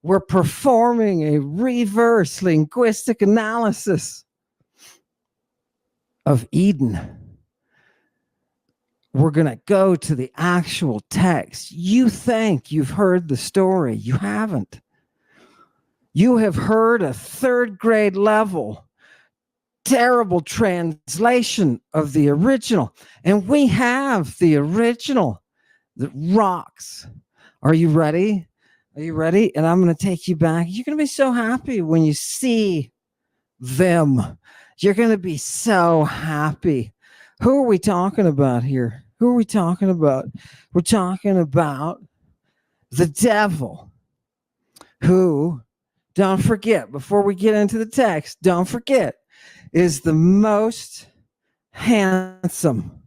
We're performing a reverse linguistic analysis of Eden. We're going to go to the actual text. You think you've heard the story. You haven't. You have heard a third grade level, terrible translation of the original. And we have the original that rocks. Are you ready? Are you ready? And I'm going to take you back. You're going to be so happy when you see them. You're going to be so happy. Who are we talking about here? Who are we talking about? We're talking about the devil, who, don't forget, before we get into the text, don't forget, is the most handsome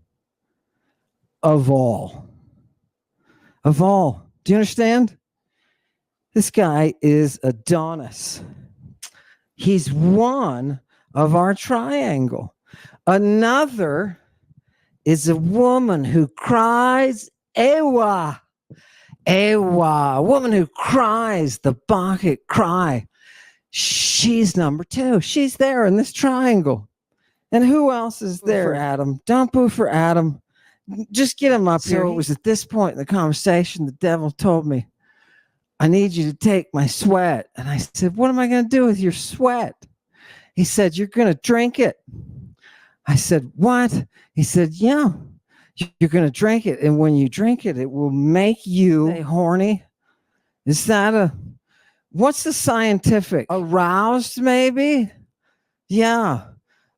of all. Of all. Do you understand? This guy is Adonis. He's one of our triangle. Another is a woman who cries, Ewa. Ewa. A woman who cries the Bacchic cry. She's number 2. She's there in this triangle. And who else is there? For Adam. Don't boo for Adam. Just get him up here. So it was at this point in the conversation the devil told me, I need you to take my sweat. And I said, what am I going to do with your sweat? He said, you're going to drink it. I said, what? He said, yeah, you're going to drink it. And when you drink it, it will make you horny. Is that what's the scientific? Aroused, maybe? Yeah.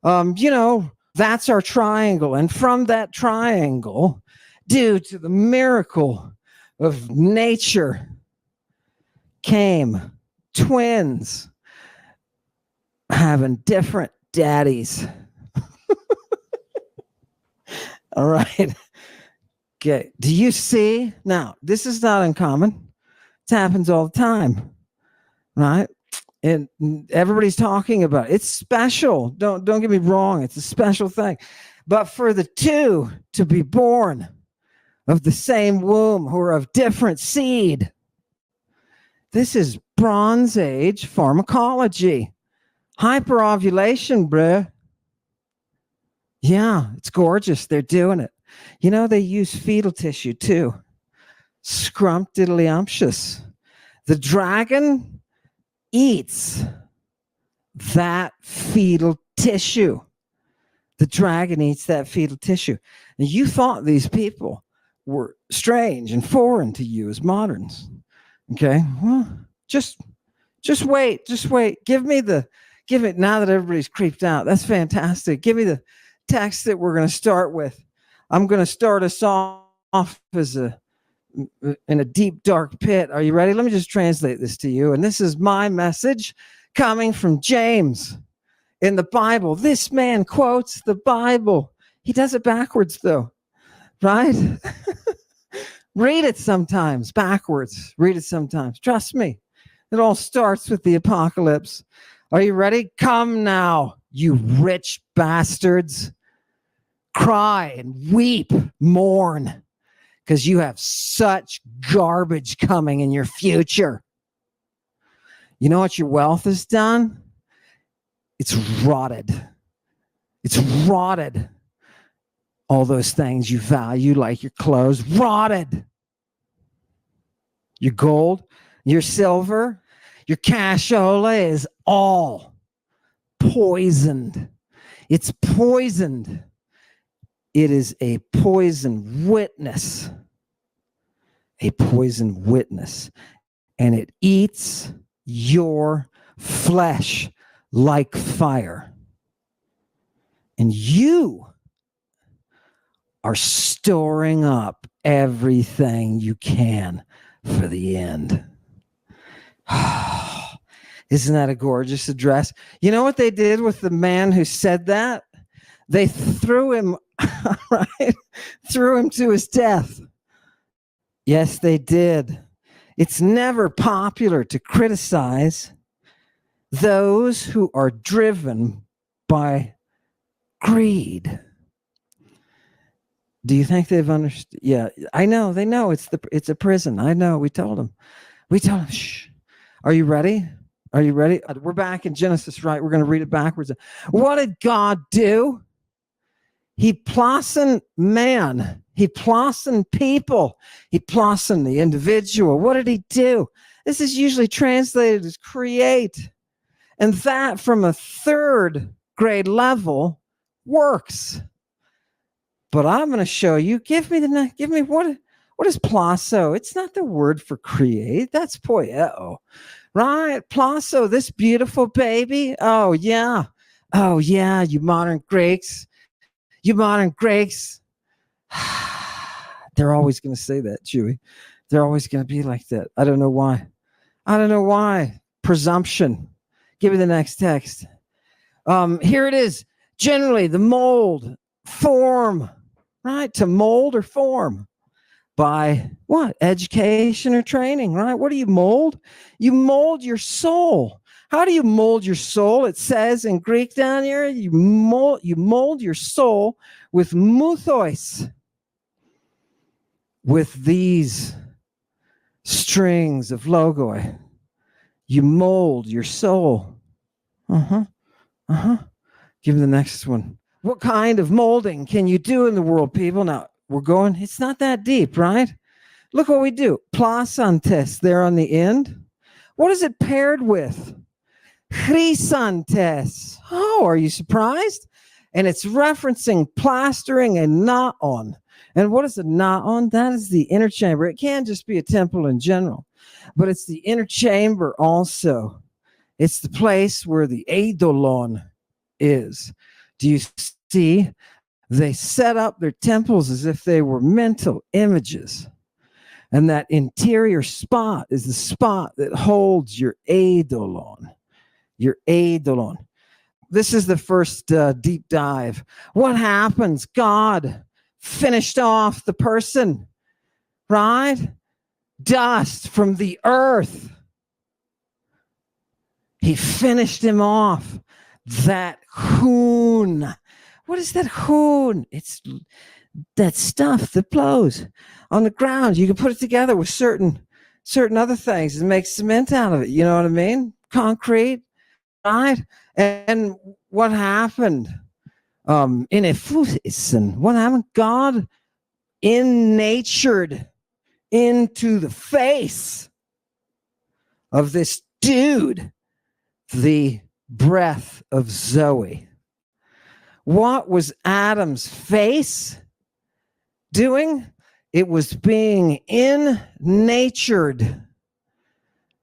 That's our triangle. And from that triangle, due to the miracle of nature, came twins having different daddies. All right. Okay. Do you see? Now, this is not uncommon. It happens all the time. Right? And everybody's talking about it. It's special. Don't get me wrong. It's a special thing. But for the two to be born of the same womb who are of different seed, this is Bronze Age pharmacology. Hyperovulation, bruh. Yeah, it's gorgeous. They're doing it. They use fetal tissue too. Scrumptiddlyumptious. The dragon eats that fetal tissue. The dragon eats that fetal tissue. And you thought these people were strange and foreign to you as moderns. Okay, well, just wait. Give it now that everybody's creeped out. That's fantastic. Give me the text that we're going to start with. I'm going to start us off in a deep, dark pit. Are you ready? Let me just translate this to you. And this is my message coming from James in the Bible. This man quotes the Bible. He does it backwards, though, right? Read it sometimes backwards. Read it sometimes. Trust me. It all starts with the apocalypse. Are you ready? Come now, you rich bastards. Cry and weep, mourn, because you have such garbage coming in your future. You know what your wealth has done? It's rotted. It's rotted. All those things you value, like your clothes, rotted. Your gold, your silver, your cashola is all poisoned. It's poisoned. It is a poison witness. A poison witness. And it eats your flesh like fire. And you are storing up everything you can for the end. Isn't that a gorgeous address? You know what they did with the man who said that? They threw him, right? Threw him to his death. Yes, they did. It's never popular to criticize those who are driven by greed. Do you think they've understood? Yeah, I know. They know it's a prison. I know. We told them. Shh. Are you ready? Are you ready? We're back in Genesis, right? We're going to read it backwards. What did God do? He plassen man. He plassen people. He plassen the individual. What did he do? This is usually translated as create. And that from a third grade level works. But I'm going to show you. Give me what is plasso? It's not the word for create. That's poieo. Right? Plasso, this beautiful baby. Oh, yeah. Oh, yeah, you modern Greeks. You modern Greeks. They're always going to say that, Chewy. They're always going to be like that. I don't know why. I don't know why. Presumption. Give me the next text. Here it is. Generally, the mold, form, right? To mold or form. By what? Education or training, right? What do you mold? You mold your soul. How do you mold your soul? It says in Greek down here, you mold your soul with muthos, with these strings of logoi. You mold your soul. Give me the next one. What kind of molding can you do in the world, people? Now, we're going, it's not that deep, right? Look what we do. Plasantes there on the end. What is it paired with? Chrysantes. Oh, are you surprised? And it's referencing plastering a naon. And what is a naon? That is the inner chamber. It can just be a temple in general, but it's the inner chamber also. It's the place where the eidolon is. Do you see? They set up their temples as if they were mental images. And that interior spot is the spot that holds your eidolon. Your eidolon. This is the first deep dive. What happens? God finished off the person, right? Dust from the earth. He finished him off. That hoon. What is that hoon? It's that stuff that blows on the ground. You can put it together with certain other things and make cement out of it. You know what I mean? Concrete, right? And what happened? In a fusen, what happened? God innatured into the face of this dude the breath of Zoe. What was Adam's face doing? It was being innatured.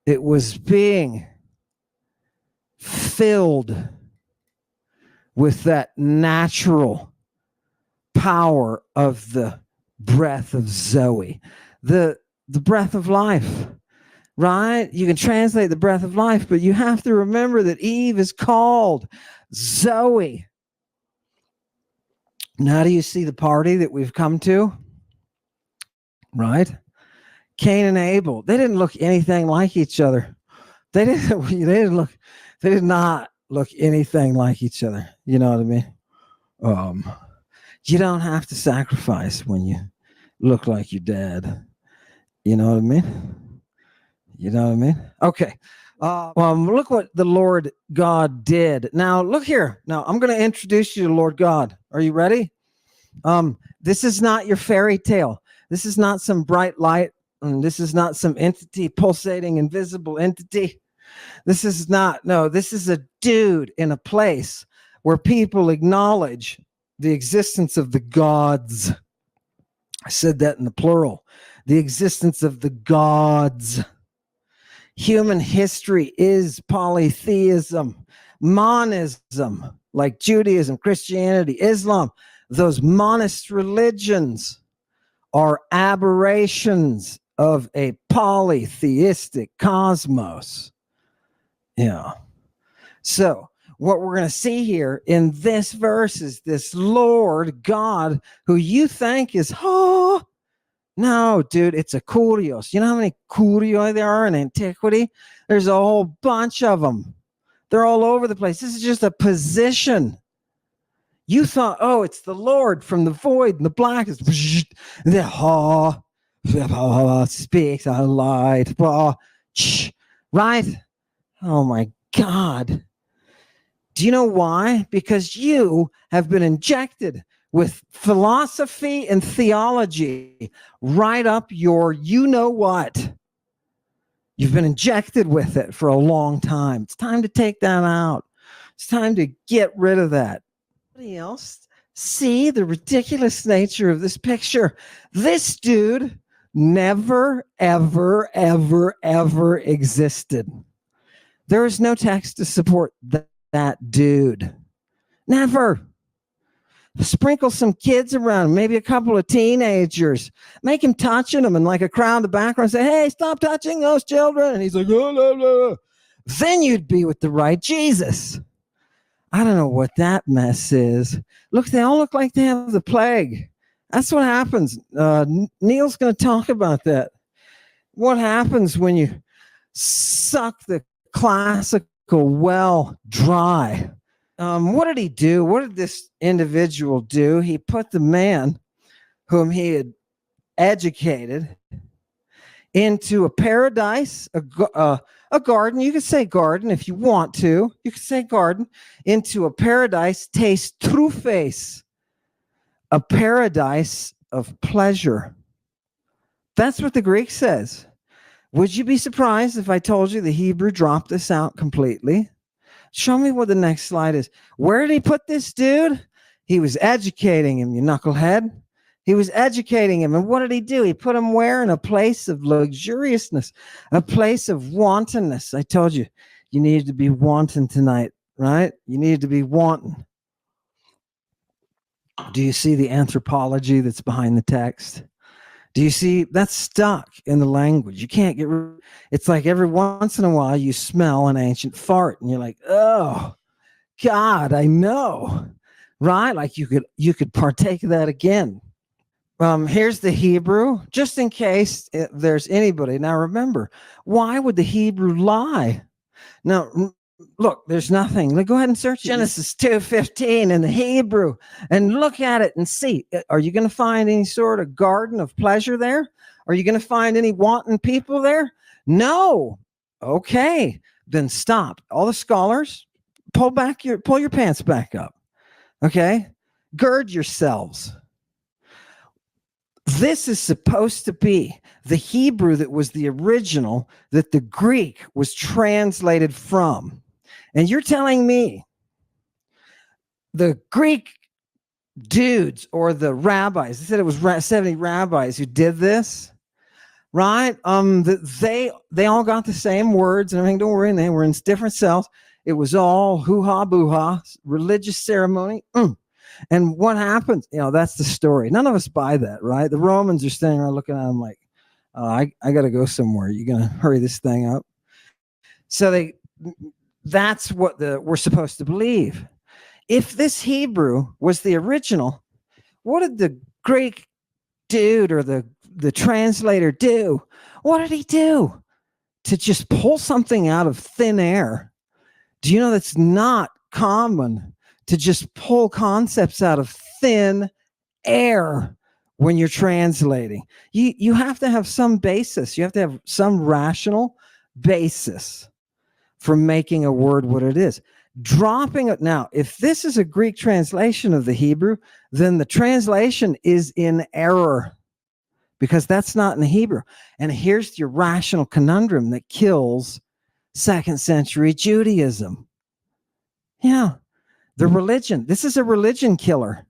It was being filled with that natural power of the breath of Zoe, the breath of life, right? You can translate the breath of life, but you have to remember that Eve is called Zoe. Now, do you see the party that we've come to? Right? Cain and Abel, they didn't look anything like each other. They did not look anything like each other. You know what I mean? You don't have to sacrifice when you look like your dad. You know what I mean? You know what I mean? Okay. Look what the Lord God did. Now, look here. Now, I'm going to introduce you to Lord God. Are you ready? This is not your fairy tale. This is not some bright light. This is not some entity, pulsating, invisible entity. This is a dude in a place where people acknowledge the existence of the gods. I said that in the plural. The existence of the gods. Human history is polytheism, monism, like Judaism, Christianity, Islam. Those monist religions are aberrations of a polytheistic cosmos. Yeah. So what we're going to see here in this verse is this Lord God who you think is, no, dude, it's a kurios. You know how many kurioi there are in antiquity? There's a whole bunch of them. They're all over the place. This is just a position. You thought, it's the Lord from the void and the blackness. The speaks a light. right? Oh my God. Do you know why? Because you have been injected with philosophy and theology right up your you know what. You've been injected with it for a long time. It's time to take that out. It's time to get rid of that. Anybody else see the ridiculous nature of this picture? This dude never, ever, ever, ever existed. There is no text to support that dude. Never. Sprinkle some kids around, maybe a couple of teenagers. Make him touching them and like a crowd in the background say, hey, stop touching those children. And he's like, oh, no, no. Then you'd be with the right Jesus. I don't know what that mess is. Look, they all look like they have the plague. That's what happens. Neil's going to talk about that. What happens when you suck the classical well dry? What did he do? What did this individual do? He put the man whom he had educated into a paradise, a garden. You could say garden if you want to. You could say garden, into a paradise taste true face, a paradise of pleasure. That's what the Greek says. Would you be surprised if I told you the Hebrew dropped this out completely? Show me what the next slide is. Where did he put this dude? He was educating him, you knucklehead. He was educating him. And what did he do? He put him where? In a place of luxuriousness, a place of wantonness. I told you, you needed to be wanton tonight, right? You needed to be wanton. Do you see the anthropology that's behind the text? Do you see that's stuck in the language? You can't get rid. It's like every once in a while you smell an ancient fart and you're like, oh God, I know. Right? Like you could partake of that again. Here's the Hebrew, just in case there's anybody. Now remember, why would the Hebrew lie? Now, look, there's nothing. Go ahead and search Genesis 2:15 in the Hebrew and look at it and see. Are you going to find any sort of garden of pleasure there? Are you going to find any wanton people there? No. Okay, then stop. All the scholars, pull your pants back up. Okay, gird yourselves. This is supposed to be the Hebrew that was the original that the Greek was translated from. And you're telling me the Greek dudes or the rabbis, they said it was 70 rabbis who did this, right? They all got the same words and everything. Don't worry, they were in different cells. It was all hoo-ha, boo-ha, religious ceremony. And what happens? That's the story. None of us buy that, right? The Romans are standing around looking at them like, I got to go somewhere. You're going to hurry this thing up. So that's what we're supposed to believe. If this Hebrew was the original, what did the Greek dude or the translator do? What did he do? To just pull something out of thin air. Do you know that's not common to just pull concepts out of thin air when you're translating? You have to have some basis. You have to have some rational basis for making a word what it is. Dropping it now, if this is a Greek translation of the Hebrew, then the translation is in error because that's not in the Hebrew. And here's your rational conundrum that kills second century Judaism. Yeah, the religion. This is a religion killer.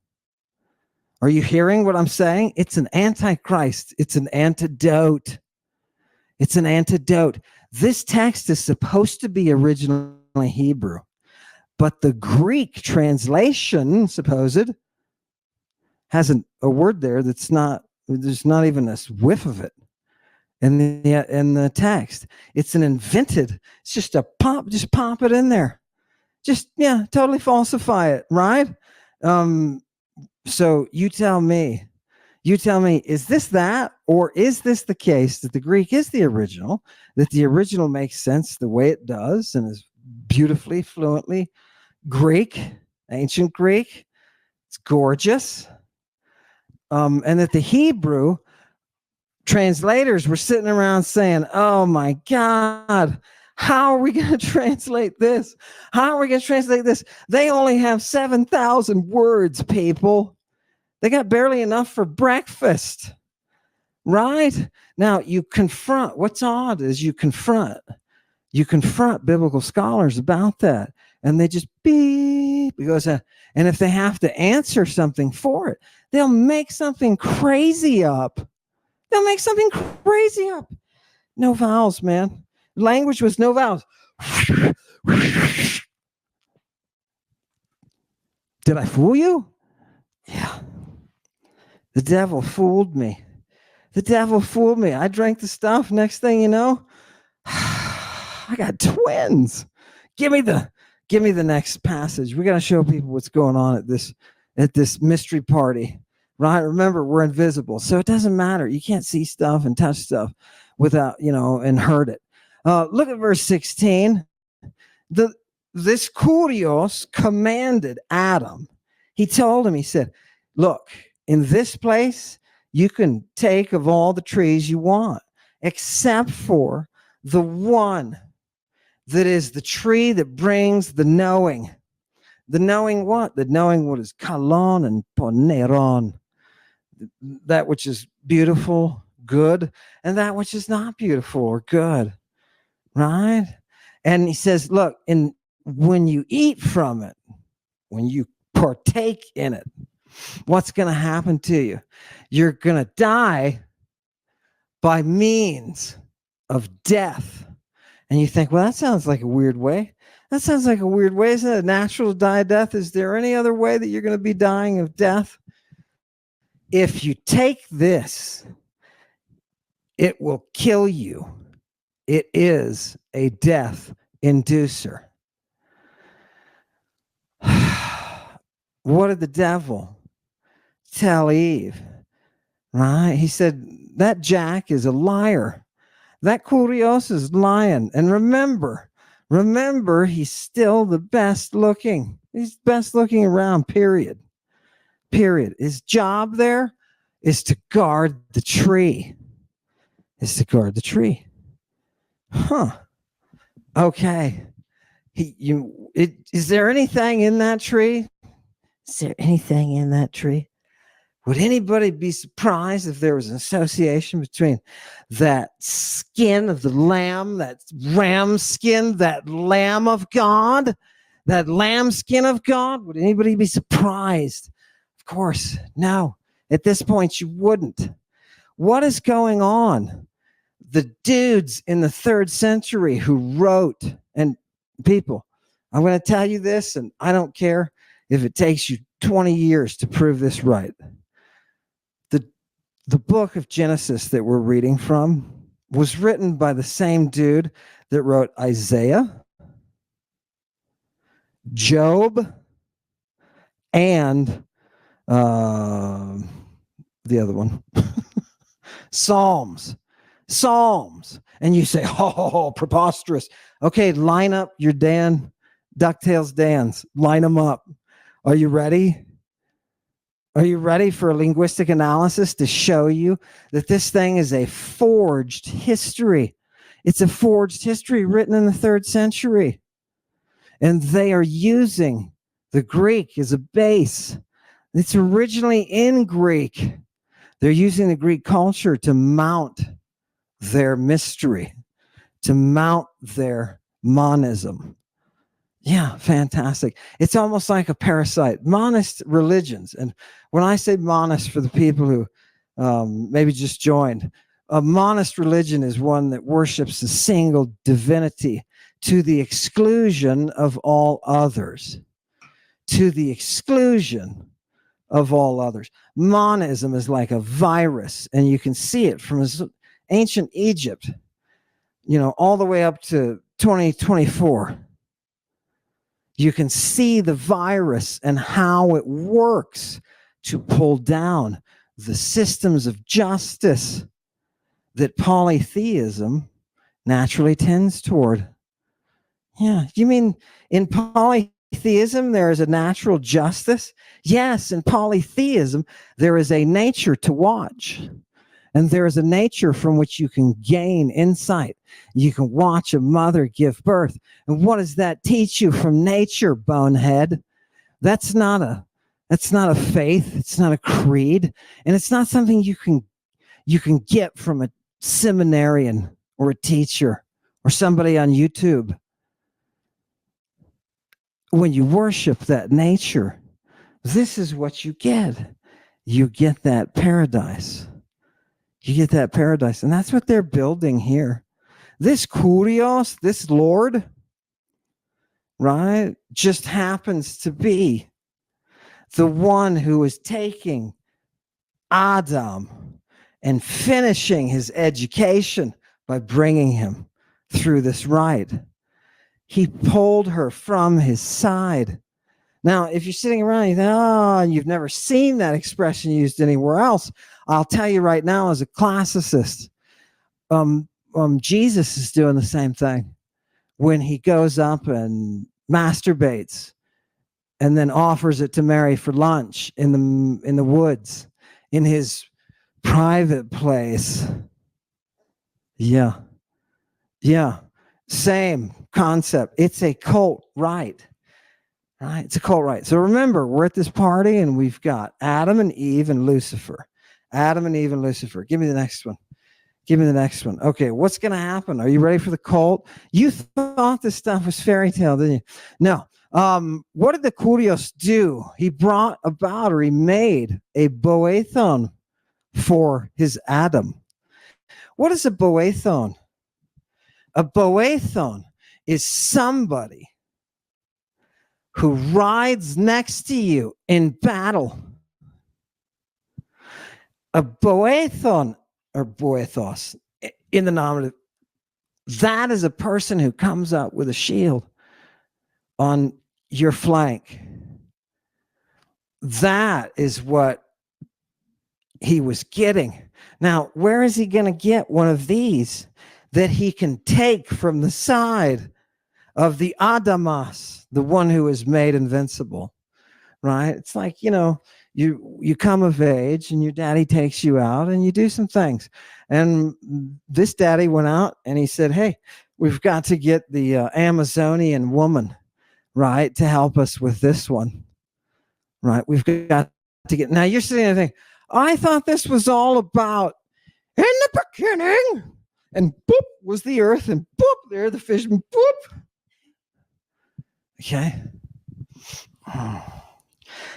Are you hearing what I'm saying? It's an antichrist. It's an antidote. It's an antidote. This text is supposed to be originally Hebrew, but the Greek translation, supposed, has a word there that's not, there's not even a whiff of it in the text. It's it's just a pop, just pop it in there. Just, totally falsify it, right? So you tell me, is this that, or is this the case that the Greek is the original, that the original makes sense the way it does and is beautifully, fluently Greek, ancient Greek, it's gorgeous, and that the Hebrew translators were sitting around saying, oh my God, How are we going to translate this? How are we going to translate this? They only have 7,000 words, people. They got barely enough for breakfast, right? Now, you confront, what's odd is you confront biblical scholars about that, and they just beep, because, and if they have to answer something for it, they'll make something crazy up. No vowels, man. Language was no vowels. Did I fool you? Yeah. The devil fooled me. I drank the stuff. Next thing you know, I got twins. Give me the next passage. We got to show people what's going on at this mystery party, right? Remember, we're invisible, so it doesn't matter. You can't see stuff and touch stuff without, and hurt it. Look at verse 16. This Kurios commanded Adam. He told him, he said, look, in this place, you can take of all the trees you want, except for the one that is the tree that brings the knowing. The knowing what? The knowing what is kalon and poneron. That which is beautiful, good, and that which is not beautiful or good, right? And he says, look, when you eat from it, when you partake in it, what's going to happen to you? You're going to die by means of death. And you think, well, that sounds like a weird way. Isn't it natural to die of death? Is there any other way that you're going to be dying of death? If you take this, it will kill you. It is a death inducer. What did the devil tell Eve? Right? He said, that Jack is a liar. That Kurios is lying. And remember, he's still the best looking. He's best looking around, period. His job there is to guard the tree. Huh. Okay. Is there anything in that tree? Would anybody be surprised if there was an association between that skin of the lamb, that ram skin, that lamb of God, that lamb skin of God? Would anybody be surprised? Of course, no. At this point, you wouldn't. What is going on? The dudes in the 3rd century who wrote, and people, I'm going to tell you this, and I don't care if it takes you 20 years to prove this right. The book of Genesis that we're reading from was written by the same dude that wrote Isaiah, Job, and the other one, Psalms. And you say, oh, preposterous. Okay, line up your DuckTales Dans. Line them up. Are you ready? Are you ready for a linguistic analysis to show you that this thing is a forged history? It's a forged history written in the 3rd century. And they are using the Greek as a base. It's originally in Greek. They're using the Greek culture to mount their mystery, to mount their monism. Yeah, fantastic. It's almost like a parasite. Monist religions. And when I say monist, for the people who maybe just joined, a monist religion is one that worships a single divinity to the exclusion of all others. Monism is like a virus, and you can see it from ancient Egypt, all the way up to 2024. You can see the virus and how it works to pull down the systems of justice that polytheism naturally tends toward. Yeah, you mean in polytheism there is a natural justice? Yes, in polytheism there is a nature to watch. And there is a nature from which you can gain insight. You can watch a mother give birth. And what does that teach you from nature, bonehead? That's not a faith. It's not a creed. And it's not something you can get from a seminarian or a teacher or somebody on YouTube. When you worship that nature, this is what you get. You get that paradise. You get that paradise. And that's what they're building here. This Kurios, this Lord, right, just happens to be the one who is taking Adam and finishing his education by bringing him through this rite. He pulled her from his side. Now, if you're sitting around, you think, oh, you've never seen that expression used anywhere else. I'll tell you right now, as a classicist, Jesus is doing the same thing when he goes up and masturbates and then offers it to Mary for lunch in the woods, in his private place. Yeah. Same concept. It's a cult rite. Right? It's a cult rite. So remember, we're at this party and we've got Adam and Eve and Lucifer. Adam and Eve and Lucifer. Give me the next one. Okay, what's going to happen? Are you ready for the cult? You thought this stuff was fairy tale, didn't you? No. What did the Kurios do? He brought about, or he made a boethon for his Adam. What is a boethon? A boethon is somebody who rides next to you in battle. A boethon, or boethos, in the nominative, that is a person who comes up with a shield on your flank. That is what he was getting. Now, where is he going to get one of these that he can take from the side of the Adamas, the one who is made invincible, right? It's like, you come of age and your daddy takes you out and you do some things. And this daddy went out and he said, hey, we've got to get the Amazonian woman, right, to help us with this one, right? We've got to get, now you're sitting there thinking, I thought this was all about in the beginning, and boop was the earth, and boop, there the fish, and boop. Okay.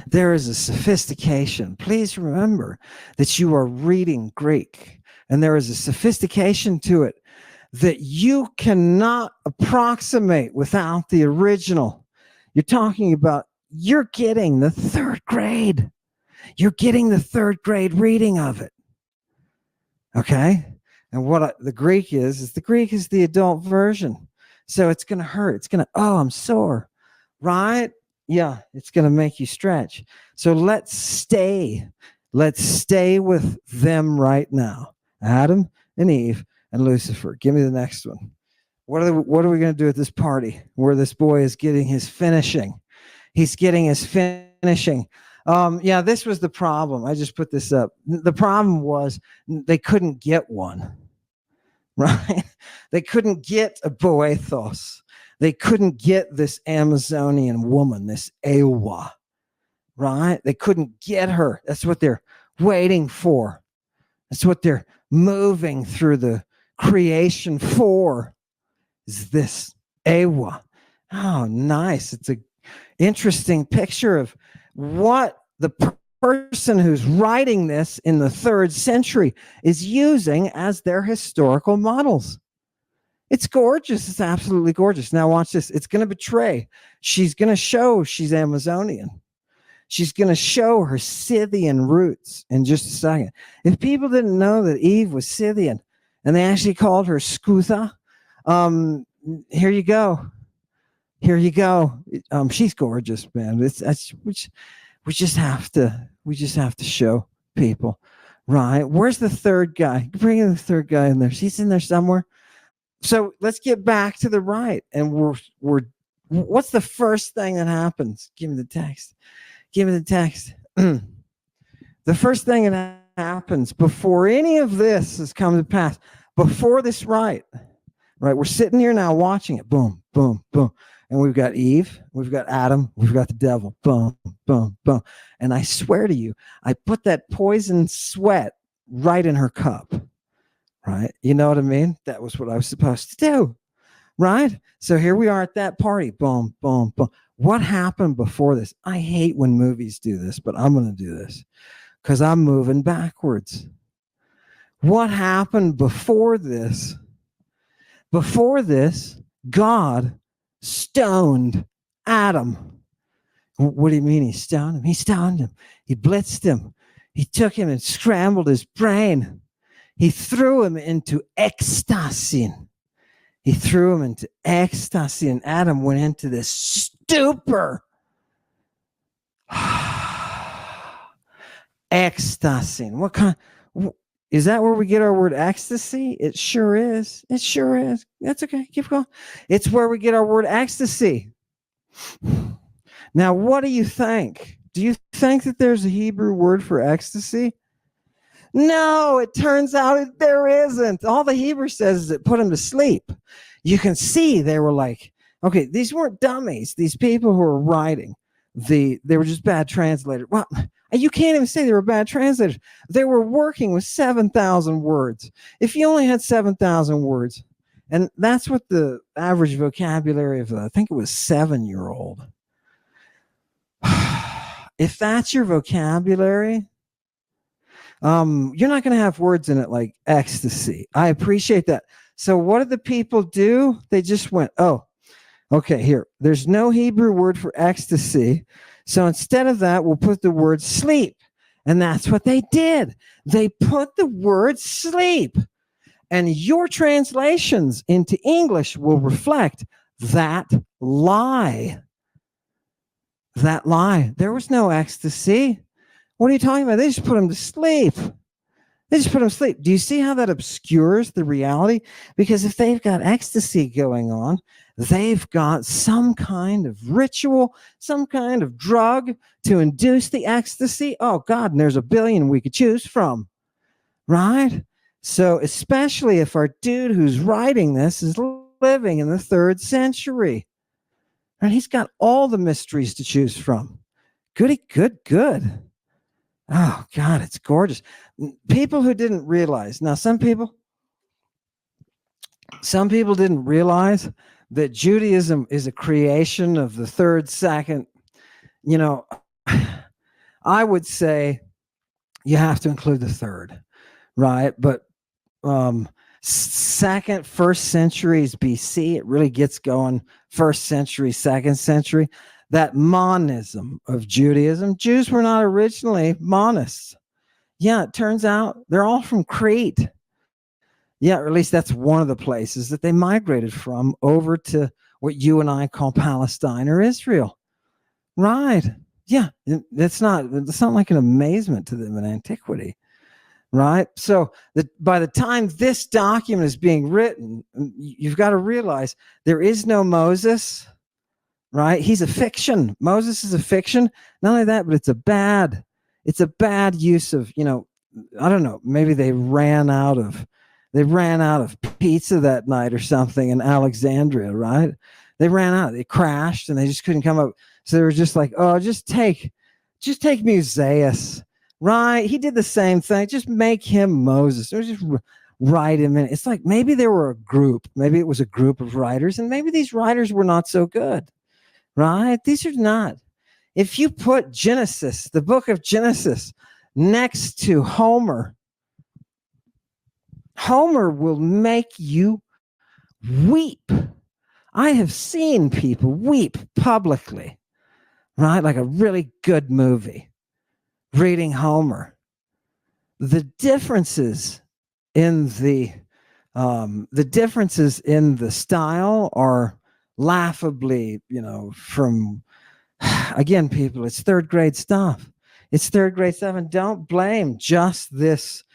There is a sophistication. Please remember that you are reading Greek, and there is a sophistication to it that you cannot approximate without the original. You're talking about, you're getting the third grade. You're getting the third grade reading of it. Okay? And what the Greek is the Greek is the adult version. So it's going to hurt. It's going to, oh, I'm sore. Right? Yeah, it's going to make you stretch. So let's stay with them right now. Adam and Eve and Lucifer. Give me the next one. What are we going to do at this party where this boy is getting his finishing? He's getting his finishing. Yeah, this was the problem. I just put this up. The problem was they couldn't get one, right? They couldn't get a boethos. They couldn't get this Amazonian woman, this Ewa, right? They couldn't get her. That's what they're waiting for. That's what they're moving through the creation for, is this Ewa. Oh, nice. It's an interesting picture of what the person who's writing this in the 3rd century is using as their historical models. It's gorgeous. It's absolutely gorgeous. Now watch this. It's going to betray. She's going to show she's Amazonian. She's going to show her Scythian roots in just a second. If people didn't know that Eve was Scythian and they actually called her Skutha, here you go. She's gorgeous, man. We just have to show people, right? Where's the third guy? Bring in the third guy in there. She's in there somewhere. So let's get back to the right. And we're what's the first thing that happens? Give me the text. The first thing that happens before any of this has come to pass, before this right, we're sitting here now watching it, boom, boom, boom. And we've got Eve, we've got Adam, we've got the devil, boom, boom, boom. And I swear to you, I put that poison sweat right in her cup, right? You know what I mean? That was what I was supposed to do, right? So here we are at that party, boom, boom, boom. What happened before this? I hate when movies do this, but I'm going to do this because I'm moving backwards. What happened before this? Before this, God stoned Adam. What do you mean he stoned him? He stoned him. He blitzed him. He took him and scrambled his brain. He threw him into ecstasy. He threw him into ecstasy, and Adam went into this stupor. Ecstasy. What kind? Is that where we get our word ecstasy? It sure is. It sure is. That's okay. Keep going. It's where we get our word ecstasy. Now, what do you think? Do you think that there's a Hebrew word for ecstasy? No, it turns out there isn't. All the Hebrew says is it put him to sleep. You can see they were like, okay, these weren't dummies. These people who were writing, they were just bad translators. Well, you can't even say they were bad translators. They were working with 7,000 words. If you only had 7,000 words, and that's what the average vocabulary of, I think it was 7-year-old. If that's your vocabulary, you're not going to have words in it like ecstasy. I appreciate that. So what did the people do? They just went, oh, okay, here. There's no Hebrew word for ecstasy. So instead of that, we'll put the word sleep. And that's what they did. They put the word sleep. And your translations into English will reflect that lie. That lie. There was no ecstasy. What are you talking about? They just put him to sleep. They just put him to sleep. Do you see how that obscures the reality? Because if they've got ecstasy going on, they've got some kind of ritual, some kind of drug to induce the ecstasy. Oh, God, and there's a billion we could choose from, right? So especially if our dude who's writing this is living in the 3rd century, and he's got all the mysteries to choose from. Goody, good, good. Oh, God, it's gorgeous. People who didn't realize. Now, some people didn't realize that Judaism is a creation of the 3rd, 2nd. You know, I would say you have to include the 3rd, right? But 2nd, 1st centuries BC, it really gets going. 1st century, 2nd century. That monism of Judaism. Jews were not originally monists. Yeah, it turns out they're all from Crete. Yeah, or at least that's one of the places that they migrated from over to what you and I call Palestine or Israel. Right. Yeah, it's not like an amazement to them in antiquity. Right. So by the time this document is being written, you've got to realize there is no Moses. Right? He's a fiction. Moses is a fiction. Not only that, but it's a bad use of, I don't know, maybe they ran out of pizza that night or something in Alexandria, right? They ran out. They crashed and they just couldn't come up. So they were just like, oh, just take Musaeus, right? He did the same thing. Just make him Moses. Or just write him in. It's like maybe there were a group. Maybe it was a group of writers, and maybe these writers were not so good. Right? These are not. If you put Genesis, the book of Genesis, next to Homer, Homer will make you weep. I have seen people weep publicly, right? Like a really good movie, reading Homer. The differences in the style are laughably, from, again, people, it's 3rd grade stuff. It's 3rd grade stuff, and don't blame just this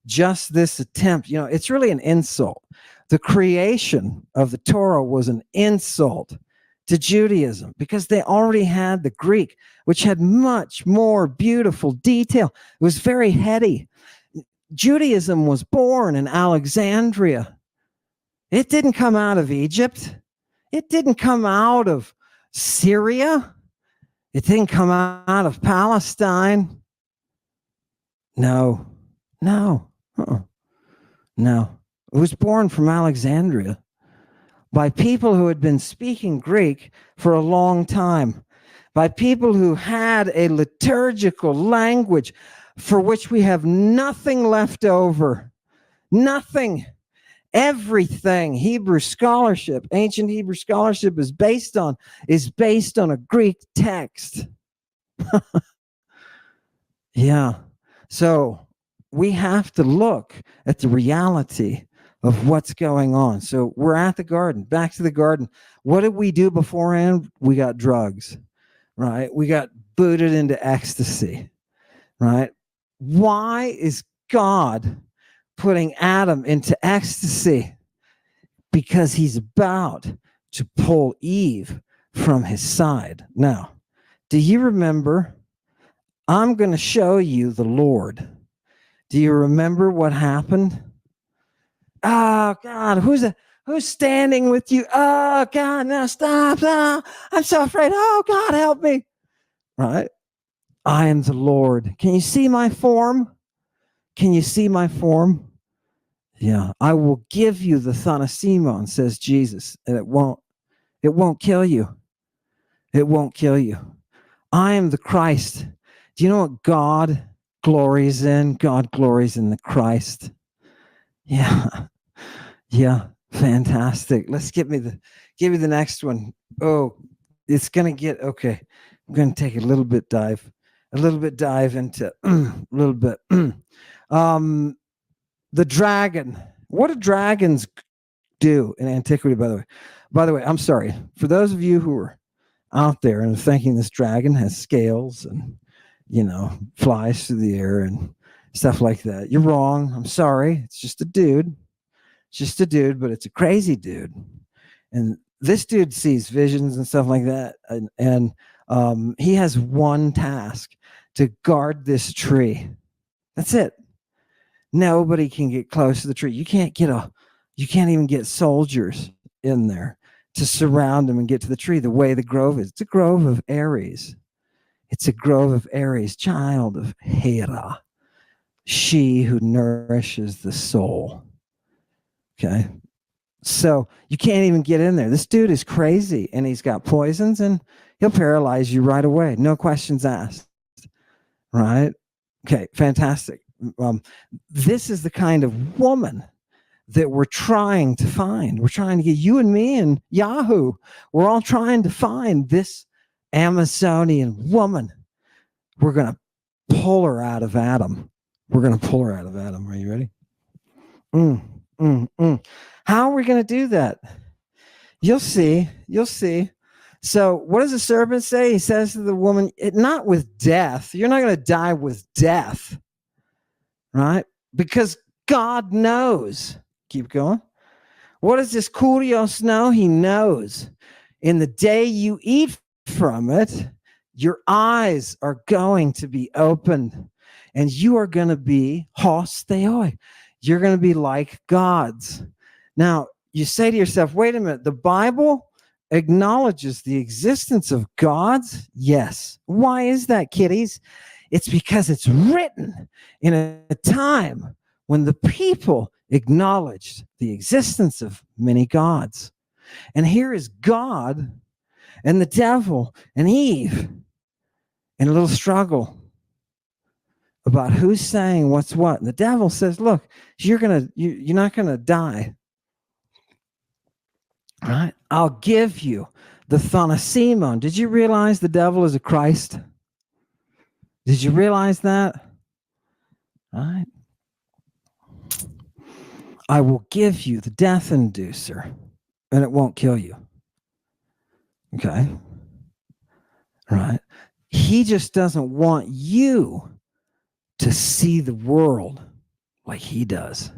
attempt. It's really an insult. The creation of the Torah was an insult to Judaism because they already had the Greek, which had much more beautiful detail. It was very heady. Judaism was born in Alexandria. It didn't come out of Egypt. It didn't come out of Syria. It didn't come out of Palestine. No, no, no. It was born from Alexandria by people who had been speaking Greek for a long time, by people who had a liturgical language for which we have nothing left over. Nothing. Everything Hebrew scholarship, ancient Hebrew scholarship is based on a Greek text. Yeah. So we have to look at the reality of what's going on. So we're at the garden, back to the garden. What did we do beforehand? We got drugs, right? We got booted into ecstasy, right? Why is God putting Adam into ecstasy? Because he's about to pull Eve from his side. Now, do you remember? I'm going to show you the Lord. Do you remember what happened? Oh, God, who's standing with you? Oh, God, now stop. Oh, I'm so afraid. Oh, God, help me. Right? I am the Lord. Can you see my form? Can you see my form? Yeah, I will give you the Thanasimon, says Jesus, and it won't kill you. It won't kill you. I am the Christ. Do you know what God glories in? God glories in the Christ. Yeah. Yeah. Fantastic. Let's give me the next one. Oh, it's gonna get okay. I'm gonna take a little bit dive into a little bit. The dragon. What do dragons do in antiquity, by the way? By the way, I'm sorry. For those of you who are out there and thinking this dragon has scales and, flies through the air and stuff like that, you're wrong. I'm sorry. It's just a dude. It's just a dude, but it's a crazy dude. And this dude sees visions and stuff like that. And he has one task: to guard this tree. That's it. Nobody can get close to the tree. You can't even get soldiers in there to surround him and get to the tree. The way the grove is, it's a grove of Aries. It's a grove of Aries, child of Hera, she who nourishes the soul. Okay. So you can't even get in there. This dude is crazy, and he's got poisons, and he'll paralyze you right away. No questions asked. Right? Okay, fantastic. This is the kind of woman that we're trying to find. We're trying to get you and me and Yahoo. We're all trying to find this Amazonian woman. We're going to pull her out of Adam. We're going to pull her out of Adam. Are you ready? How are we going to do that? You'll see. You'll see. So what does the serpent say? He says to the woman, not with death. You're not going to die with death. Right? Because God knows. Keep going. What does this Kurios know? He knows. In the day you eat from it, your eyes are going to be opened, and you are going to be hos theoi. You're going to be like gods. Now, you say to yourself, wait a minute, the Bible acknowledges the existence of gods? Yes. Why is that, kiddies? It's because it's written in a time when the people acknowledged the existence of many gods. And here is God and the devil and Eve in a little struggle about who's saying what's what. And the devil says, look, you're not gonna die. All right? I'll give you the Thanasimon. Did you realize the devil is a Christ? Did you realize that? All right. I will give you the death inducer, and it won't kill you. Okay. Right. He just doesn't want you to see the world like he does.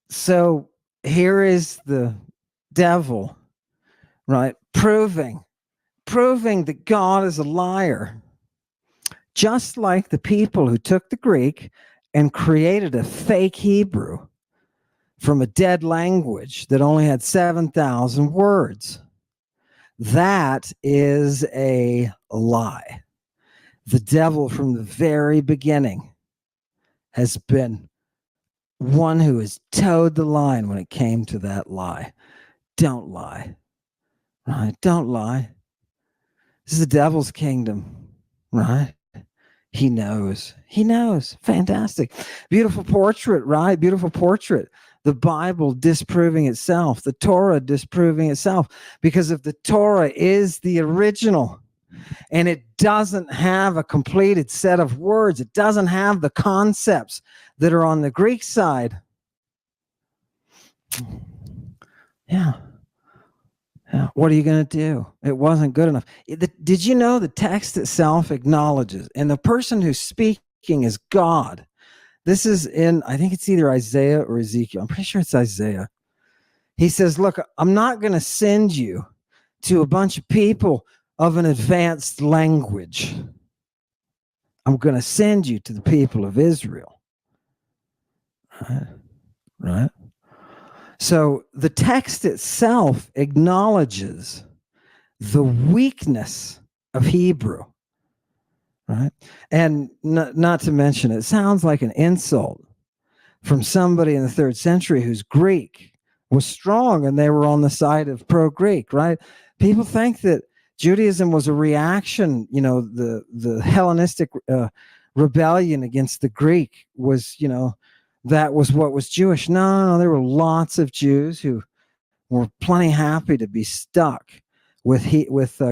So here is the devil, right? Proving that God is a liar. Just like the people who took the Greek and created a fake Hebrew from a dead language that only had 7,000 words. That is a lie. The devil from the very beginning has been one who has towed the line when it came to that lie. Don't lie. Right? Don't lie. This is the devil's kingdom. Right? He knows. He knows. Fantastic. Beautiful portrait, right? Beautiful portrait. The Bible disproving itself, the Torah disproving itself. Because if the Torah is the original and it doesn't have a completed set of words, it doesn't have the concepts that are on the Greek side. Yeah. What are you going to do? It wasn't good enough. Did you know the text itself acknowledges, and the person who's speaking is God. This is in, I think it's either Isaiah or Ezekiel. I'm pretty sure it's Isaiah. He says, look, I'm not going to send you to a bunch of people of an advanced language. I'm going to send you to the people of Israel. Right? So the text itself acknowledges the weakness of Hebrew. Right? And not to mention, it sounds like an insult from somebody in the 3rd century whose Greek was strong and they were on the side of pro-Greek, right? People think that Judaism was a reaction, the Hellenistic rebellion against the Greek was, that was what was Jewish. No, there were lots of Jews who were plenty happy to be stuck with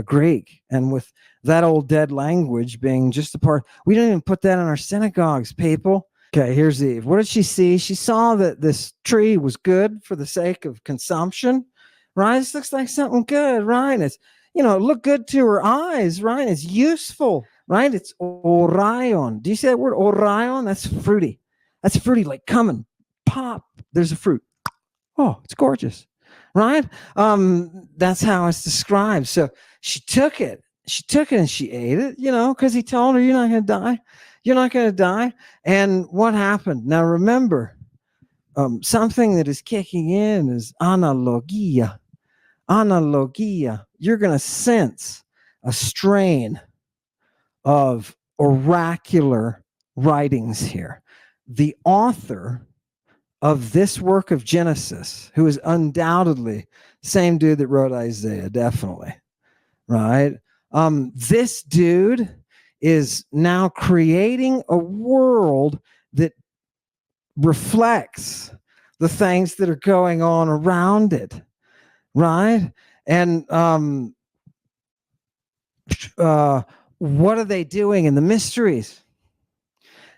Greek and with that old dead language being just a part. We don't even put that in our synagogues, people. Okay, here's Eve. What did she see? She saw that this tree was good for the sake of consumption, right? This looks like something good, right? It's, it looked good to her eyes, right? It's useful, right? It's orion. Do you see that word orion? That's fruity. That's fruity, like come and pop. There's a fruit. Oh, it's gorgeous, right? That's how it's described. So she took it. And she ate it, because he told her, you're not going to die. You're not going to die. And what happened? Now, remember, something that is kicking in is analogia. Analogia. You're going to sense a strain of oracular writings here. The author of this work of Genesis, who is undoubtedly same dude that wrote Isaiah, definitely, right? This dude is now creating a world that reflects the things that are going on around it, right? And what are they doing in the mysteries?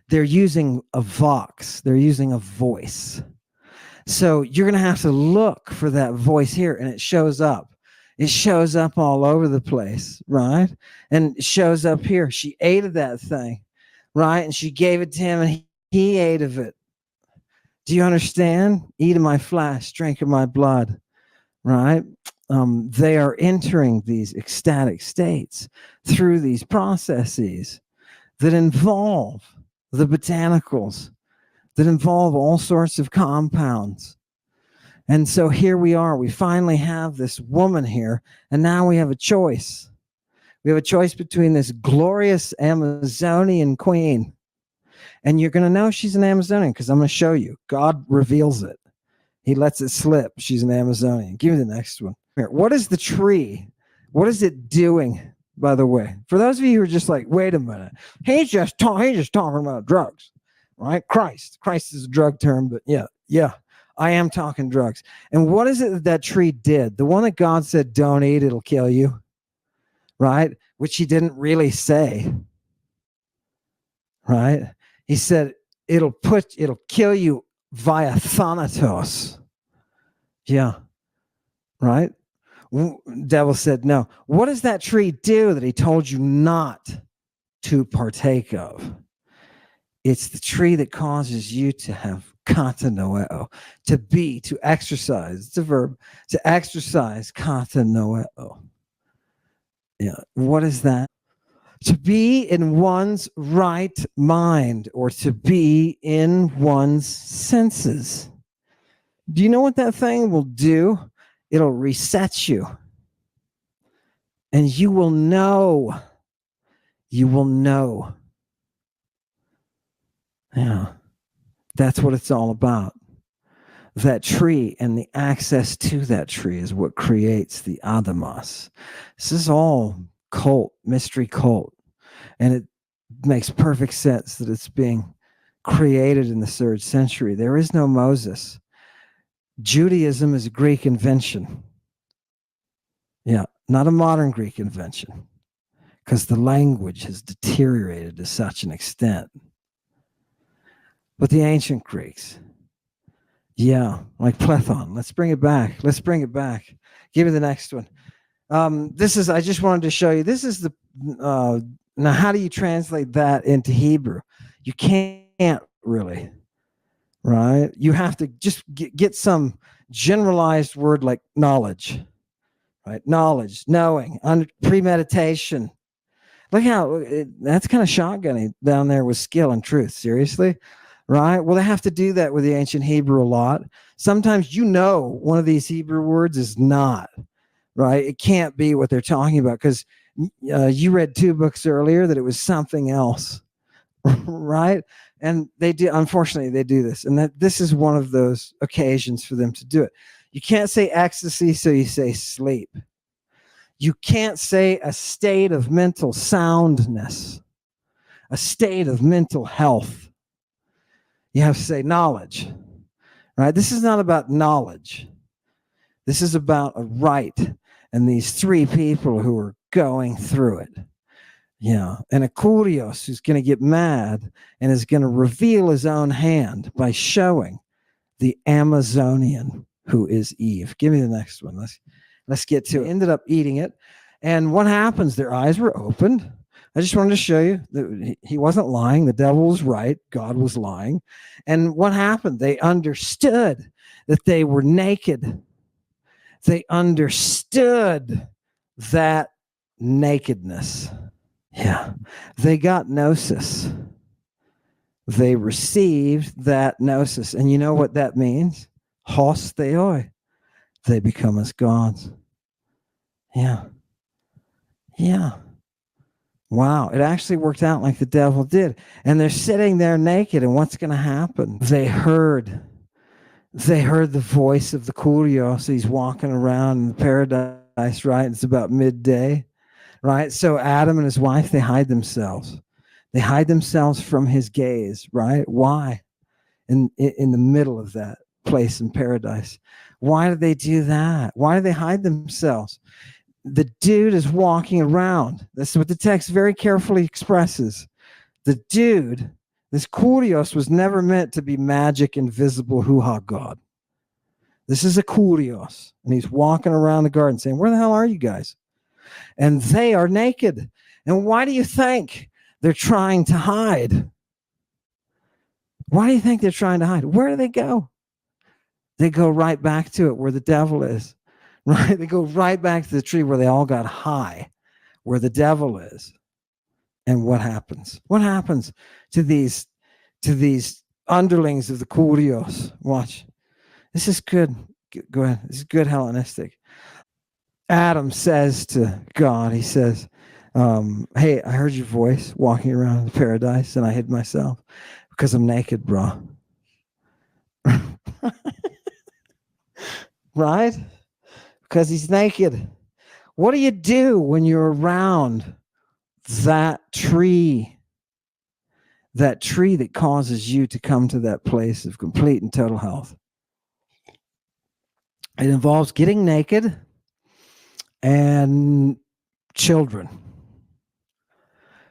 They're using a vox. They're using a voice. So you're going to have to look for that voice here, and it shows up. It shows up all over the place, right? And it shows up here. She ate of that thing, right? And she gave it to him, and he ate of it. Do you understand? Eat of my flesh, drink of my blood, right? They are entering these ecstatic states through these processes that involve the botanicals, that involve all sorts of compounds. And so here we are. We finally have this woman here, and now we have a choice. We have a choice between this glorious Amazonian queen, and you're going to know she's an Amazonian because I'm going to show you. God reveals it. He lets it slip. She's an Amazonian. Give me the next one. Here, what is the tree? What is it doing, by the way? For those of you who are just like, wait a minute, he's just talking about drugs, right? Christ is a drug term, but yeah. I am talking drugs. And what is it that tree did? The one that God said, don't eat, it'll kill you, right? Which he didn't really say, right? He said, it'll kill you via thanatos. Yeah, right? Devil said, no. What does that tree do that he told you not to partake of? It's the tree that causes you to have katanoeo, to exercise. It's a verb, to exercise katanoeo. Yeah. What is that? To be in one's right mind, or to be in one's senses. Do you know what that thing will do? It'll reset you. And you will know. You will know. Yeah. That's what it's all about. That tree and the access to that tree is what creates the Adamas. This is all cult, mystery cult. And it makes perfect sense that it's being created in the 3rd century. There is no Moses. Judaism is a Greek invention. Yeah, not a modern Greek invention, because the language has deteriorated to such an extent. But the ancient Greeks, yeah, like Plethon. Let's bring it back. Let's bring it back. Give me the next one. This is, I just wanted to show you, this is the, now how do you translate that into Hebrew? You can't really, right? You have to just get some generalized word like knowledge, right? Knowledge, knowing, premeditation. Look how that's kind of shotgunny down there with skill and truth. Seriously, right? Well, they have to do that with the ancient Hebrew a lot. Sometimes one of these Hebrew words is not, right? It can't be what they're talking about, because you read 2 books earlier that it was something else, right? And they do, unfortunately, they do this. And that this is one of those occasions for them to do it. You can't say ecstasy, so you say sleep. You can't say a state of mental soundness, a state of mental health. You have to say knowledge, right? This is not about knowledge. This is about a right and these 3 people who are going through it. Yeah. And a kurios who's going to get mad and is going to reveal his own hand by showing the Amazonian who is Eve. Give me the next one. Let's get to it. Ended up eating it. And what happens? Their eyes were opened. I just wanted to show you that he wasn't lying. The devil was right. God was lying. And what happened? They understood that they were naked. They understood that nakedness. Yeah. They got gnosis. They received that gnosis. And you know what that means? Hos theoi. They become as gods. Yeah. Yeah. Wow. It actually worked out like the devil did. And they're sitting there naked. And what's going to happen? They heard the voice of the kurios. He's walking around in paradise, right? It's about midday, right? So Adam and his wife, they hide themselves. They hide themselves from his gaze, right? Why? In the middle of that place in paradise. Why do they do that? Why do they hide themselves? The dude is walking around. That's what the text very carefully expresses. The dude, this kurios, was never meant to be magic, invisible, hoo-ha god. This is a kurios. And he's walking around the garden saying, where the hell are you guys? And they are naked. And why do you think they're trying to hide? Why do you think they're trying to hide? Where do they go? They go right back to it where the devil is, right? They go right back to the tree where they all got high, where the devil is. And what happens? What happens to these underlings of the kurios? Watch. This is good. Go ahead. This is good Hellenistic. Adam says to God, he says, hey, I heard your voice walking around the paradise and I hid myself because I'm naked, bro. Right? Because he's naked. What do you do when you're around that tree? That tree that causes you to come to that place of complete and total health. It involves getting naked and children.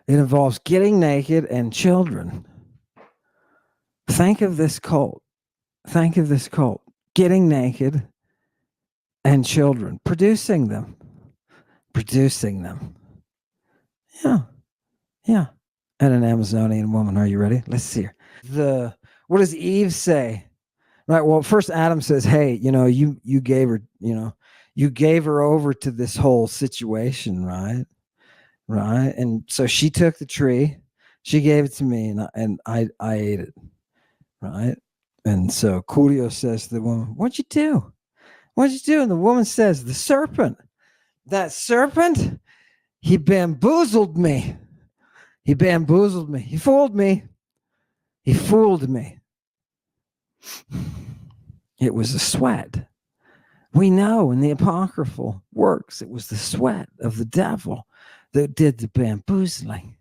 It involves getting naked and children. Think of this cult. Think of this cult. Getting naked and children. Producing them. Producing them. Yeah. Yeah. And an Amazonian woman. Are you ready? Let's see her. What does Eve say? Right. Well, first Adam says, hey, you gave her, you gave her over to this whole situation, right? right? And so she took the tree, she gave it to me, and I ate it, right? And so Curio says to the woman, "What'd you do? What'd you do?" And the woman says, "The serpent. That serpent, he bamboozled me. He bamboozled me. He fooled me. He fooled me." It was the sweat. We know in the apocryphal works, it was the sweat of the devil that did the bamboozling.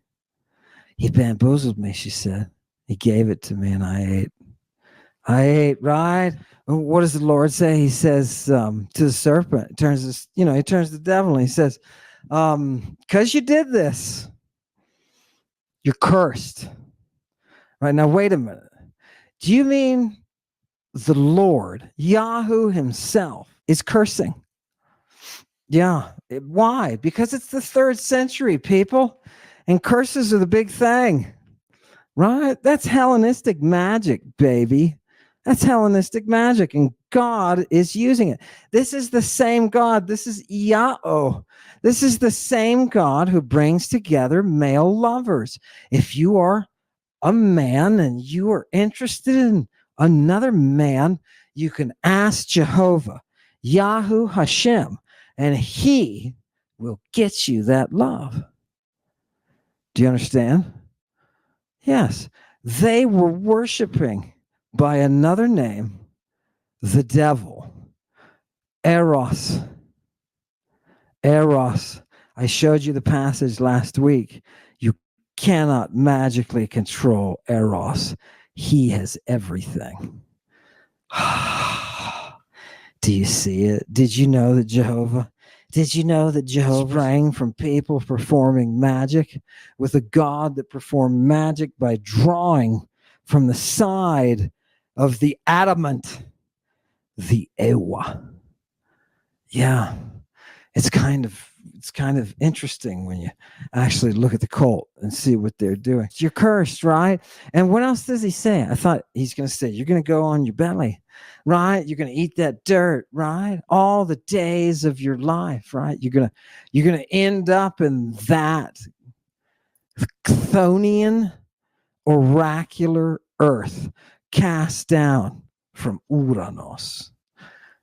He bamboozled me, she said. He gave it to me and I ate. I ate, right? What does the Lord say? He says to the serpent, he turns to the devil and he says, because you did this, you're cursed. Right now, wait a minute. Do you mean the Lord, Yahoo himself, is cursing? Yeah. Why? Because it's the 3rd century, people. And curses are the big thing. Right? That's Hellenistic magic, baby. That's Hellenistic magic. And God is using it. This is the same God. This is Yahweh. This is the same God who brings together male lovers. If you are a man and you are interested in another man, you can ask Jehovah, Yahoo Hashem, and he will get you that love. Do you understand? Yes. They were worshiping by another name, the devil, Eros. Eros. I showed you the passage last week. You cannot magically control Eros. He has everything. Do you see it? Did you know that Jehovah sprang from people performing magic with a God that performed magic by drawing from the side of the adamant, the Ewa? Yeah. It's kind of interesting when you actually look at the cult and see what they're doing. You're cursed, right? And what else does he say? I thought he's going to say, you're going to go on your belly, right? You're going to eat that dirt, right? All the days of your life, right? You're going to end up in that chthonian, oracular earth cast down from Uranos,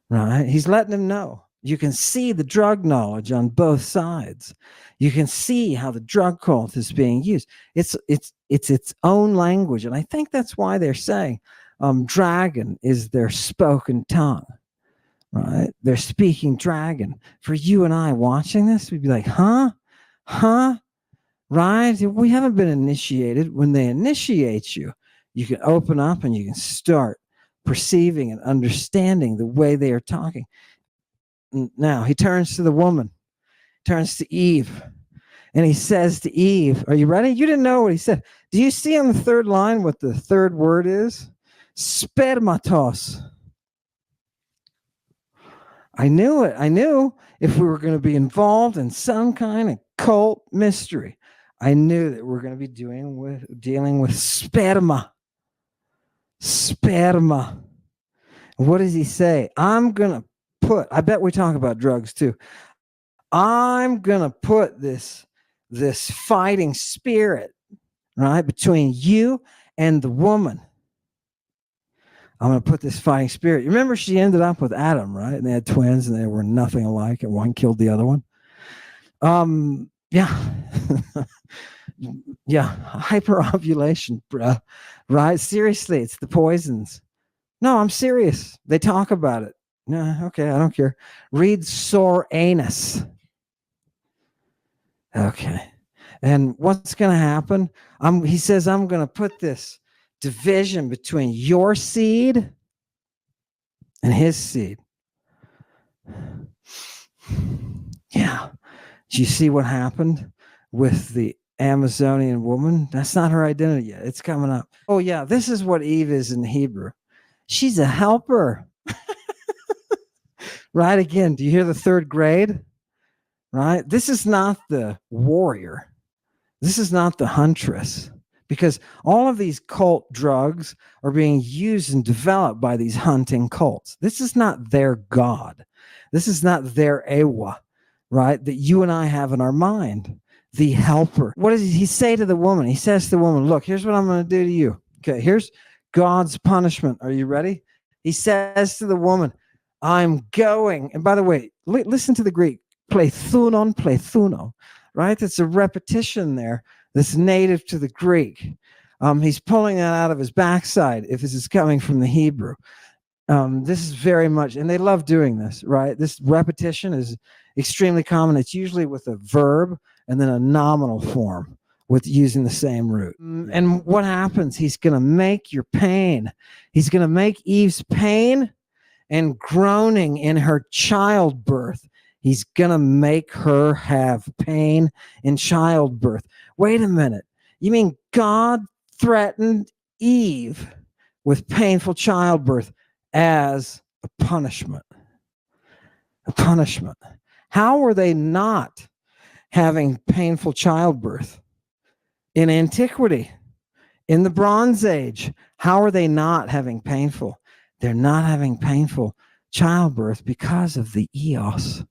right? He's letting them know. You can see the drug knowledge on both sides. You can see how the drug cult is being used. It's its own language, and I think that's why they're saying dragon is their spoken tongue, right? They're speaking dragon. For you and I watching this, we'd be like, huh, right? We haven't been initiated. When they initiate you, you can open up and you can start perceiving and understanding the way they are talking. Now he turns to the woman, turns to Eve, and he says to Eve, are you ready? You didn't know what he said. Do you see on the 3rd line what the 3rd word is? Spermatos. I knew it. I knew if we were going to be involved in some kind of cult mystery, I knew that we're going to be dealing with sperma. Sperma. What does he say? I'm going to I bet we talk about drugs too. I'm going to put this fighting spirit, right, between you and the woman. I'm going to put this fighting spirit. You remember she ended up with Adam, right? And they had twins and they were nothing alike and one killed the other one. Yeah. Yeah. Hyperovulation, bro. Right? Seriously, it's the poisons. No, I'm serious. They talk about it. No, okay, I don't care. Read sore anus. Okay. And what's going to happen? He says, I'm going to put this division between your seed and his seed. Yeah. Do you see what happened with the Amazonian woman? That's not her identity yet. It's coming up. Oh, yeah. This is what Eve is in Hebrew. She's a helper. Right? Again, do you hear the 3rd grade? Right? This is not the warrior. This is not the huntress. Because all of these cult drugs are being used and developed by these hunting cults. This is not their God. This is not their Ewa, right? That you and I have in our mind. the helper. What does he say to the woman? He says to the woman, look, here's what I'm going to do to you. Okay, here's God's punishment. Are you ready? He says to the woman, I'm going. And by the way, listen to the Greek. Plethuno, right? It's a repetition there that's native to the Greek. He's pulling that out of his backside if this is coming from the Hebrew. This is very much, and they love doing this, right? This repetition is extremely common. It's usually with a verb and then a nominal form with using the same root. And what happens? He's going to make your pain. He's going to make Eve's pain and groaning in her childbirth. He's going to make her have pain in childbirth. Wait a minute. You mean God threatened Eve with painful childbirth as a punishment? A punishment. How were they not having painful childbirth in antiquity, in the Bronze Age? How are they not having painful? They're not having painful childbirth because of the eos,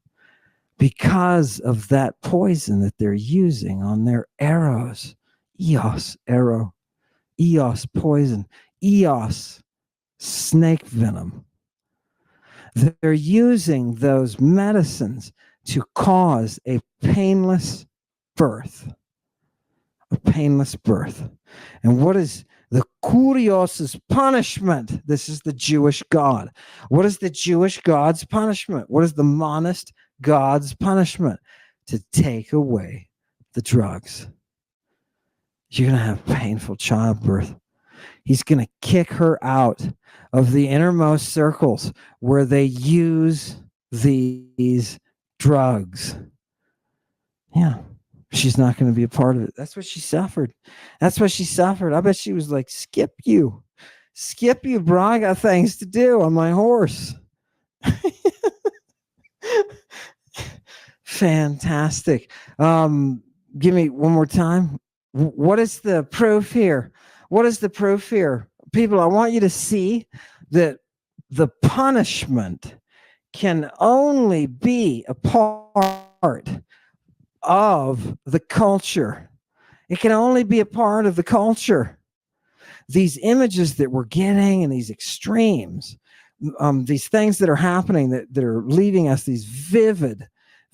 because of that poison that they're using on their arrows. Eos, arrow. Eos, poison. Eos, snake venom. They're using those medicines to cause a painless birth. A painless birth. And what is the Kurios' punishment? This is the Jewish God. What is the Jewish God's punishment? What is the monist God's punishment? To take away the drugs. You're going to have painful childbirth. He's going to kick her out of the innermost circles where they use these drugs. Yeah. She's not going to be a part of it. That's what she suffered. That's what she suffered. I bet she was like, skip you, bro. I got things to do on my horse. Fantastic. Give me one more time. What is the proof here? What is the proof here? People, I want you to see that the punishment can only be a part of the culture. It can only be a part of the culture. These images that we're getting and these extremes, these things that are happening that are leaving us these vivid.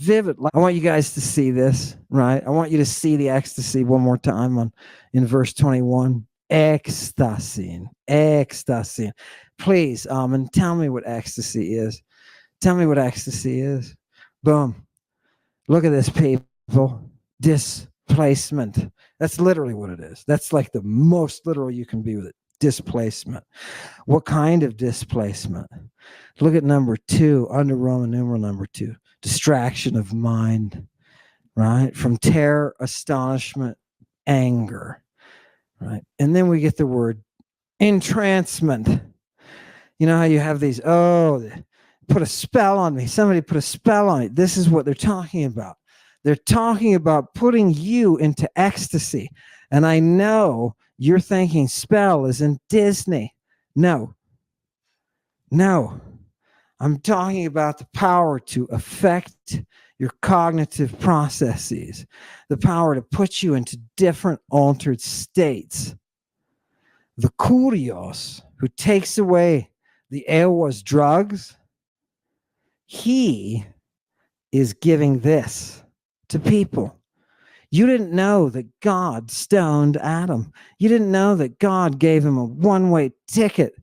I want you guys to see this, right? I want you to see the ecstasy one more time in verse 21. Ecstasy. Please, and tell me what ecstasy is. Tell me what ecstasy is. Boom. Look at this, people. Displacement. That's literally what it is. That's like the most literal you can be with it. Displacement. What kind of displacement? Look at number 2, under Roman numeral number 2. Distraction of mind, right? From terror, astonishment, anger, right? And then we get the word entrancement. You know how you have these, put a spell on me. Somebody put a spell on me. This is what they're talking about. They're talking about putting you into ecstasy. And I know you're thinking spell is in Disney. No. I'm talking about the power to affect your cognitive processes, the power to put you into different altered states. The Kurios, who takes away the Ewa's drugs, he is giving this to people. You didn't know that God stoned Adam. You didn't know that God gave him a one-way ticket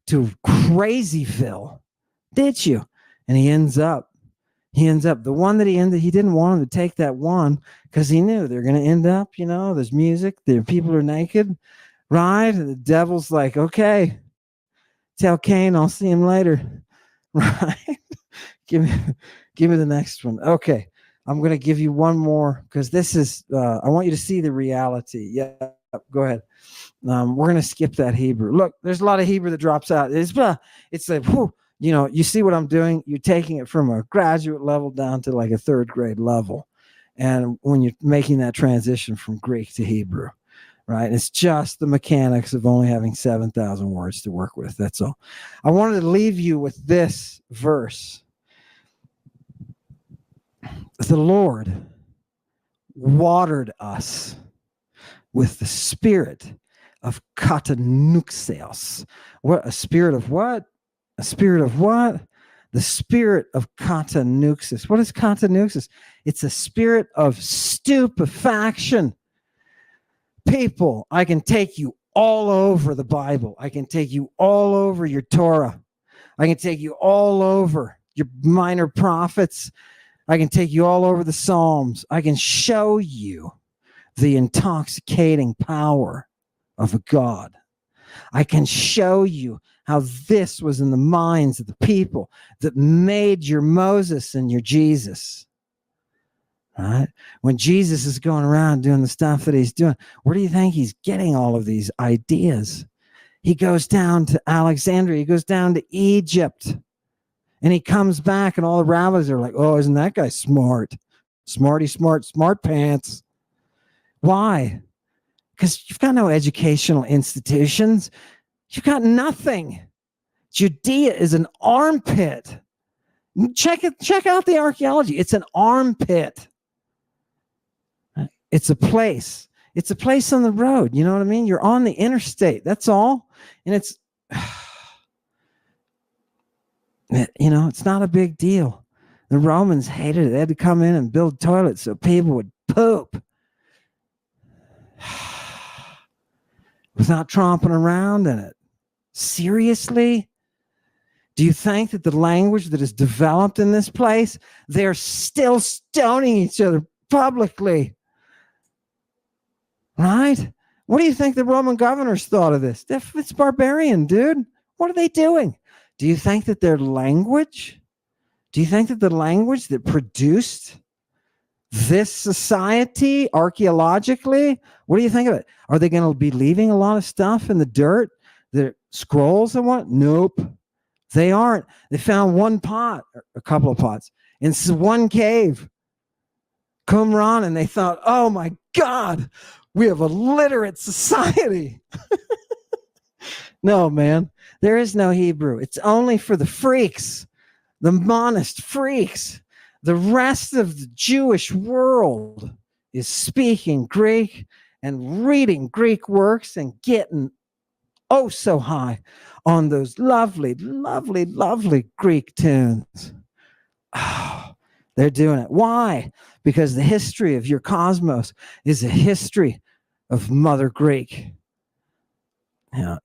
to Crazyville, did you? And he ends up the one that he didn't want him to take that one because he knew they're going to end up, there's music, there people are naked, right? And the devil's like, okay, tell Cain I'll see him later, right? Give me the next one. Okay, I'm going to give you one more because this is, I want you to see the reality. Yeah, go ahead. We're going to skip that Hebrew. Look, there's a lot of Hebrew that drops out. It's like, whew, you see what I'm doing? You're taking it from a graduate level down to like a third grade level. And when you're making that transition from Greek to Hebrew, right? It's just the mechanics of only having 7,000 words to work with. That's all. I wanted to leave you with this verse. The Lord watered us with the spirit of katanuxeos. What, a spirit of what? A spirit of what? The spirit of katanuxis. What is katanuxis? It's a spirit of stupefaction. People, I can take you all over the Bible. I can take you all over your Torah. I can take you all over your minor prophets. I can take you all over the Psalms. I can show you the intoxicating power of a God. I can show you how this was in the minds of the people that made your Moses and your Jesus. Right? When Jesus is going around doing the stuff that he's doing, where do you think he's getting all of these ideas? He goes down to Alexandria, he goes down to Egypt, and he comes back, and all the rabbis are like, oh, isn't that guy smart? Smarty, smart pants. Why? Because you've got no educational institutions. You've got nothing. Judea is an armpit. Check out the archaeology. It's an armpit. It's a place. It's a place on the road. You know what I mean? You're on the interstate. That's all. And it's, it's not a big deal. The Romans hated it. They had to come in and build toilets so people would poop without tromping around in it. Seriously? Do you think that the language that is developed in this place, they're still stoning each other publicly? Right? What do you think the Roman governors thought of this? It's barbarian, dude. What are they doing? Do you think that their language, that produced this society archaeologically, what do you think of it? Are they going to be leaving a lot of stuff in the dirt? The scrolls and what? Nope. They aren't. They found one pot, or a couple of pots, in one cave, Qumran, and they thought, oh my God, we have a literate society. No, man, there is no Hebrew. It's only for the freaks, the monist freaks. The rest of the Jewish world is speaking Greek and reading Greek works and getting oh so high on those lovely, lovely, lovely Greek tunes. Oh, they're doing it. Why? Because the history of your cosmos is a history of Mother Greek. Yeah.